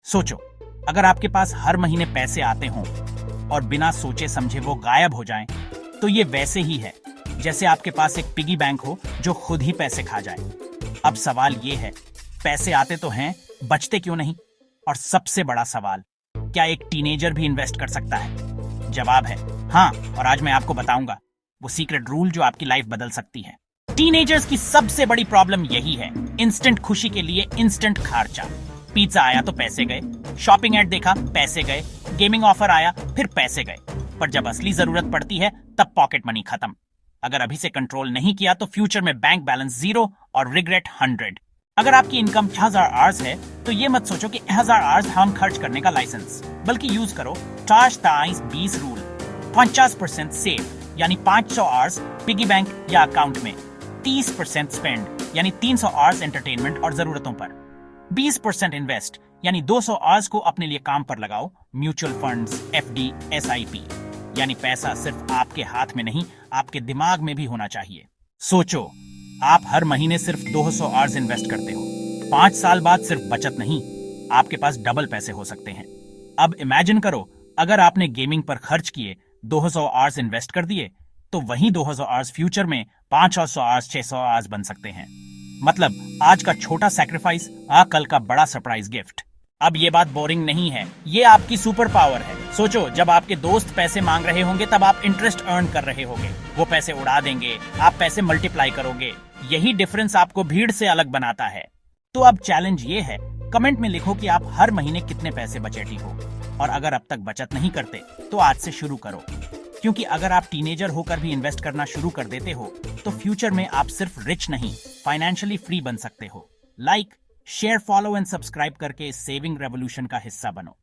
सोचो, अगर आपके पास हर महीने पैसे आते हों और बिना सोचे समझे वो गायब हो जाएं, तो ये वैसे ही है जैसे आपके पास एक पिगी बैंक हो जो खुद ही पैसे खा जाए। अब सवाल ये है, पैसे आते तो हैं, बचते क्यों नहीं? और सबसे बड़ा सवाल, क्या एक टीनेजर भी इन्वेस्ट कर सकता है? जवाब है हाँ, और आज मैं आपको बताऊंगा वो सीक्रेट रूल जो आपकी लाइफ बदल सकती है। टीनेजर्स की सबसे बड़ी प्रॉब्लम यही है, इंस्टेंट खुशी के लिए इंस्टेंट खर्चा। पिज्जा आया तो पैसे गए, शॉपिंग एड देखा पैसे गए, गेमिंग ऑफर आया फिर पैसे गए, पर जब असली जरूरत पड़ती है तब पॉकेट मनी खत्म। अगर अभी से कंट्रोल नहीं किया तो फ्यूचर में बैंक बैलेंस 0 और रिग्रेट 100। अगर आपकी इनकम 1000 आवर्स है तो ये मत सोचो कि 1000 आवर्स हम खर्च करने का लाइसेंस, बल्कि यूज करो 4-20 रूल। 50% सेव यानी 500 आवर्स पिगी बैंक या अकाउंट में, 30% स्पेंड यानी 300 आवर्स एंटरटेनमेंट और जरूरतों पर, 20% इन्वेस्ट यानी 200 आवर्स को अपने लिए काम पर लगाओ, म्यूचुअल फंड्स, एफडी, एसआईपी। यानी पैसा सिर्फ आपके हाथ में नहीं, आपके दिमाग में भी होना चाहिए। सोचो, आप हर महीने सिर्फ 200 आवर्स इन्वेस्ट करते हो, 5 साल बाद सिर्फ बचत नहीं, आपके पास डबल पैसे हो सकते हैं। अब इमेजिन करो, अगर आपने गेमिंग पर खर्च किए 200 आवर्स इन्वेस्ट कर दिए, तो वही 200 आवर्स फ्यूचर में 500 आवर्स, 600 आवर्स बन सकते हैं। मतलब आज का छोटा सैक्रिफाइस कल का बड़ा सरप्राइज गिफ्ट। अब ये बात बोरिंग नहीं है, ये आपकी सुपर पावर है। सोचो, जब आपके दोस्त पैसे मांग रहे होंगे तब आप इंटरेस्ट अर्न कर रहे होंगे, वो पैसे उड़ा देंगे, आप पैसे मल्टीप्लाई करोगे। यही डिफरेंस आपको भीड़ से अलग बनाता है। तो अब चैलेंज ये है, कमेंट में लिखो कि आप हर महीने कितने पैसे बचेटी हो, और अगर अब तक बचत नहीं करते तो आज से शुरू करो। क्योंकि अगर आप टीनेजर होकर भी इन्वेस्ट करना शुरू कर देते हो तो फ्यूचर में आप सिर्फ रिच नहीं, फाइनेंशियली फ्री बन सकते हो। Like, share, follow and subscribe करके इस सेविंग रेवोल्यूशन का हिस्सा बनो।